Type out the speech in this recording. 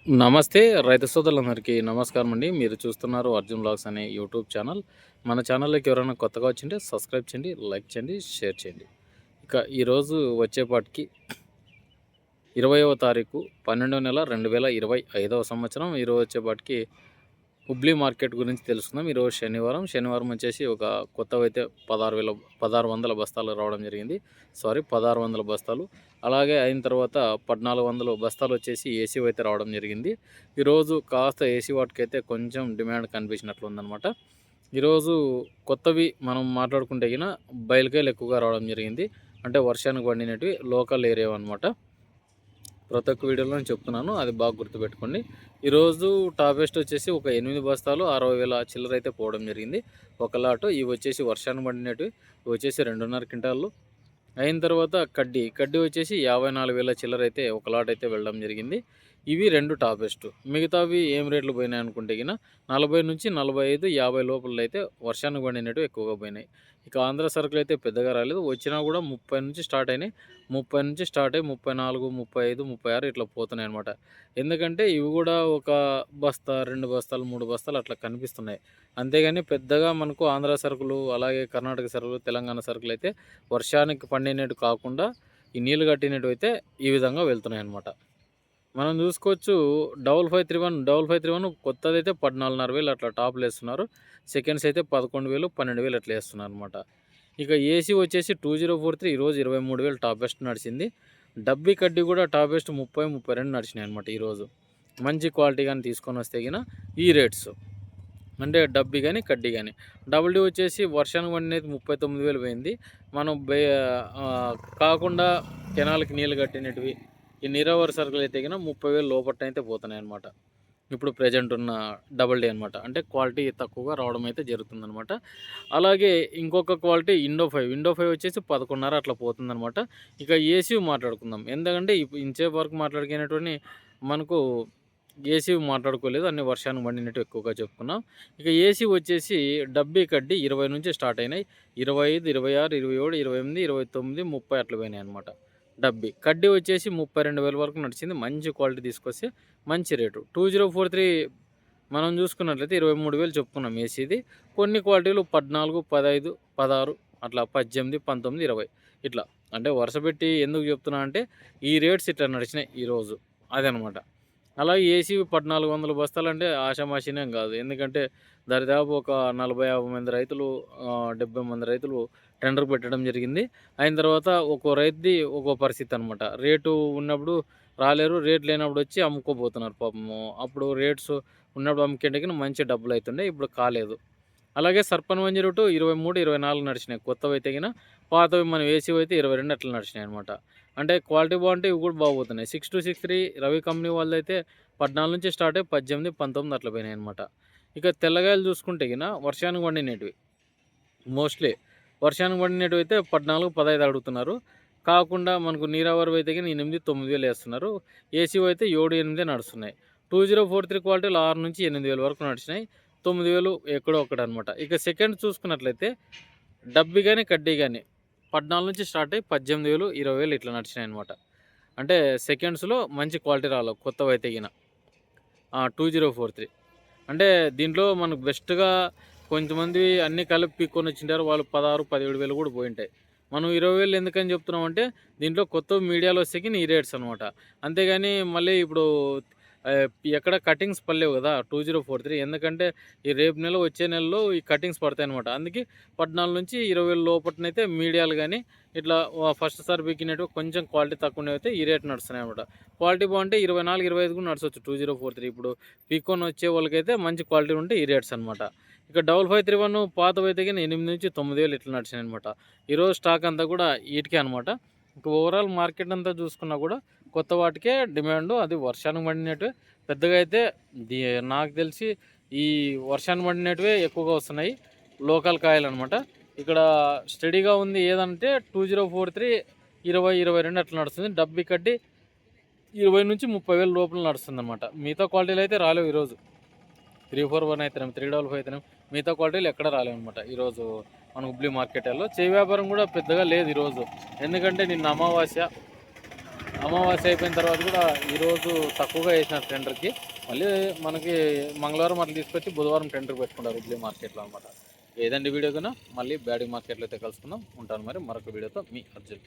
నమస్తే రైతు సోదరులందరికీ నమస్కారం అండి. మీరు చూస్తున్నారు అర్జున్ బ్లాగ్స్ అనే యూట్యూబ్ ఛానల్. మన ఛానల్లోకి ఎవరైనా కొత్తగా వచ్చింటే సబ్స్క్రైబ్ చేయండి, లైక్ చేయండి, షేర్ చేయండి. ఇక ఈరోజు వచ్చేపాటికి 20వ తారీఖు 12వ నెల 2025వ సంవత్సరం. ఈరోజు వచ్చేపాటికి హుబ్లీ మార్కెట్ గురించి తెలుసుకుందాం. ఈరోజు శనివారం వచ్చేసి ఒక కొత్తవైతే 1600 బస్తాలు రావడం జరిగింది. 1600 బస్తాలు. అలాగే అయిన తర్వాత 1400 బస్తాలు వచ్చేసి ఏసీ అయితే రావడం జరిగింది. ఈరోజు కాస్త ఏసీ వాటికైతే కొంచెం డిమాండ్ కనిపించినట్లు ఉందన్నమాట. ఈరోజు కొత్తవి మనం మాట్లాడుకుంటే గిన బయలుకాయలు ఎక్కువగా రావడం జరిగింది. అంటే వర్షానికి పండినవి లోకల్ ఏరియా అనమాట. ప్రతి ఒక్క వీడియోలో నేను చెప్తున్నాను, అది బాగా గుర్తుపెట్టుకోండి. ఈరోజు టాపెస్ట్ వచ్చేసి ఒక 8 బస్తాలు 60,000 చిల్లర అయితే పోవడం జరిగింది. ఒక లాటు. ఇవి వచ్చేసి వర్షాన్ని పడినట్టు, ఇవి వచ్చేసి 2.5 క్వింటాలు. అయిన తర్వాత కడ్డీ వచ్చేసి 54,000 చిల్లర అయితే ఒక లాట్ అయితే వెళ్ళడం జరిగింది. ఇవి 2 టాపెస్ట్. మిగతావి ఏం రేట్లు పోయినాయి అనుకుంటే గిన 40 నుంచి 45, 50 లోపల అయితే వర్షానికి పడినట్టు ఎక్కువగా పోయినాయి. ఇక ఆంధ్ర సరుకులు అయితే పెద్దగా రాలేదు. వచ్చినా కూడా 30 నుంచి స్టార్ట్ అయినాయి. 30 నుంచి స్టార్ట్ అయ్యి 34, 35, 36 ఇట్లా పోతున్నాయి అనమాట. ఎందుకంటే ఇవి కూడా ఒక బస్తా, 2 బస్తాలు, 3 బస్తాలు అట్లా కనిపిస్తున్నాయి. అంతేగాని పెద్దగా మనకు ఆంధ్ర సరుకులు, అలాగే కర్ణాటక సరుకులు, తెలంగాణ సరుకులు అయితే వర్షానికి పండినట్టు కాకుండా ఈ నీళ్ళు కట్టినట్టు అయితే ఈ విధంగా వెళ్తున్నాయి అనమాట. మనం చూసుకోవచ్చు. 5531 కొత్తదైతే 14,500 అట్లా టాప్లు వేస్తున్నారు. సెకండ్స్ అయితే 11,000, 12,000 అట్లా వేస్తున్నారు అనమాట. ఇక ఏసీ వచ్చేసి 2043 ఈరోజు 23,000 టాప్ బెస్ట్ నడిచింది. డబ్బీ కడ్డీ కూడా టాప్ బెస్ట్ 30, 32 నడిచినాయి అనమాట. ఈరోజు మంచి క్వాలిటీ కానీ తీసుకొని వస్తే గిన ఈ రేట్స్ అంటే డబ్బీ కానీ కడ్డీ కానీ. డబుల్ డీ వచ్చేసి వర్షానికి పడినది 39,000 పోయింది. మనం కాకుండా కెనాల్కి నీళ్ళు కట్టినవి ఈ నీరావరి సరుకులు అయితే కినా 30,000 లోపట్నైతే పోతున్నాయి అనమాట. ఇప్పుడు ప్రజెంట్ ఉన్న డబుల్ డీ అనమాట. అంటే క్వాలిటీ తక్కువగా రావడం అయితే జరుగుతుందనమాట. అలాగే ఇంకొక క్వాలిటీ ఇండో 5 వచ్చేసి 11.5 అట్లా పోతుందనమాట. ఇక ఏసీ మాట్లాడుకుందాం. ఎందుకంటే ఇంచేపు వరకు మాట్లాడుకునేటువంటి మనకు ఏసీ మాట్లాడుకోలేదు, అన్ని వర్షానికి పండినట్టు ఎక్కువగా చెప్పుకున్నాం. ఇక ఏసీ వచ్చేసి డబ్బీ కడ్డీ 20 నుంచి స్టార్ట్ అయినాయి. 25, 26, 27, 28, 29, 30 అట్లా పోయినాయి అనమాట. డబ్బీ కడ్డీ వచ్చేసి 32,000 వరకు నడిచింది. మంచి క్వాలిటీ తీసుకొస్తే మంచి రేటు. 2043 మనం చూసుకున్నట్లయితే 23,000 చెప్పుకున్నాం ఏసీది. కొన్ని క్వాలిటీలు 14, 15, 16 అట్లా 18, 19, 20 ఇట్లా. అంటే వరుస పెట్టి ఎందుకు చెప్తున్నా అంటే ఈ రేట్స్ ఇట్లా నడిచినాయి ఈరోజు, అదనమాట. అలాగే ఏసీ 1,400 బస్తాలు అంటే ఆషామాషీనేం కాదు. ఎందుకంటే దరిదాపు ఒక 40-50 మంది రైతులు, 70 మంది రైతులు టెండర్ పెట్టడం జరిగింది. అయిన తర్వాత ఒక్కో రైతుది ఒక్కో పరిస్థితి అనమాట. రేటు ఉన్నప్పుడు రాలేరు, రేట్ లేనప్పుడు వచ్చి అమ్ముకోబోతున్నారు పాపము. అప్పుడు రేట్స్ ఉన్నప్పుడు అమ్ముకేంటికి మంచి డబ్బులు అవుతుండే, ఇప్పుడు కాలేదు. అలాగే సర్పన్ 102 23, 24 నడిచినాయి కొత్తవి అయితే గిన. పాతవి మనం ఏసీ అయితే 22 అట్లా నడిచినాయి అనమాట. అంటే క్వాలిటీ బాగుంటే ఇవి కూడా బాగుపోతున్నాయి. 6263 రవి కంపెనీ వాళ్ళైతే 14 నుంచి స్టార్ట్ అయ్యి 18, 19 అట్లా పోయినాయి అనమాట. ఇక తెల్లగాయలు చూసుకుంటే గిన వర్షానికి పండినవి మోస్ట్లీ వర్షానికి పడినట్టు అయితే 14, 15 అడుగుతున్నారు. కాకుండా మనకు నీరావరి అయితే కానీ 8, 9,000 వేస్తున్నారు. ఏసీ అయితే 7, 8 నడుస్తున్నాయి. 2043 క్వాలిటీలు 6 నుంచి 8,000 వరకు నడిచినాయి. 9,000 ఎక్కడో ఒకటనమాట. ఇక సెకండ్ చూసుకున్నట్లయితే డబ్బి కానీ కడ్డీ కానీ 14 నుంచి స్టార్ట్ అయ్యి 18,000, 20,000 ఇట్లా నడిచినాయి అనమాట. అంటే సెకండ్స్లో మంచి క్వాలిటీ రావాలి కొత్తవి అయితే గిన 2043. అంటే దీంట్లో మనకు బెస్ట్గా కొంతమంది అన్నీ కలిపి పీక్కొని వచ్చింటారు. వాళ్ళు 16, 17,000 కూడా పోయింటాయి. మనం 20,000 ఎందుకని చెప్తున్నామంటే దీంట్లో కొత్త మీడియాలో వస్తే ఈ రేట్స్ అనమాట. అంతేగాని మళ్ళీ ఇప్పుడు ఎక్కడ కటింగ్స్ పడలేవు కదా 2043. ఎందుకంటే ఈ రేపు నెల వచ్చే నెలలో ఈ కటింగ్స్ పడతాయి అనమాట. అందుకే 14 నుంచి 20,000 లోపలనైతే మీడియాలు కానీ ఇట్లా ఫస్ట్ సారి పీకినట్టు కొంచెం క్వాలిటీ తక్కువ అయితే ఈ రేట్ నడుస్తున్నాయి అనమాట. క్వాలిటీ బాగుంటే 24, 25 కూడా నడచవచ్చు 2043. ఇప్పుడు పీక్కొని వచ్చే వాళ్ళకైతే మంచి క్వాలిటీ ఉంటే ఈ రేట్స్ అనమాట. ఇక 5531 పాతవైతే కానీ 8 నుంచి 9,000 ఇట్లా నడిచినాయి అనమాట. ఈరోజు స్టాక్ అంతా కూడా వీటికే అనమాట. ఇంకా ఓవరాల్ మార్కెట్ అంతా చూసుకున్నా కూడా కొత్త వాటికే డిమాండ్. అది వర్షానికి పడినట్టు పెద్దగా అయితే నాకు తెలిసి ఈ వర్షానికి పడినట్టువే ఎక్కువగా వస్తున్నాయి లోకల్ కాయలు అనమాట. ఇక్కడ స్టడీగా ఉంది ఏదంటే 2043 20, 22 అట్లా నడుస్తుంది. డబ్బి కట్టి 20 నుంచి 30,000 లోపల నడుస్తుంది అనమాట. మిగతా క్వాలిటీలు అయితే రాలేవు ఈరోజు. 341 అయితేనే 355 అయితేనే మిగతా క్వాలిటీలు ఎక్కడ రాలేవు అనమాట. ఈరోజు మన హుబ్లీ మార్కెట్లో చేయి వ్యాపారం కూడా పెద్దగా లేదు ఈరోజు. ఎందుకంటే నిన్న అమావాస్య, అమావాస్య అయిపోయిన తర్వాత కూడా ఈరోజు తక్కువగా వేసినారు టెండర్కి. మళ్ళీ మనకి మంగళవారం అట్లా తీసుకొచ్చి బుధవారం టెండర్ పెట్టుకుంటారు హుబ్లీ మార్కెట్లో అనమాట. ఏదండి వీడియో కన్నా మళ్ళీ బ్యాడీ మార్కెట్లో అయితే కలుసుకుందాం. ఉంటాను మరి మరొక వీడియోతో మీ అర్జున్.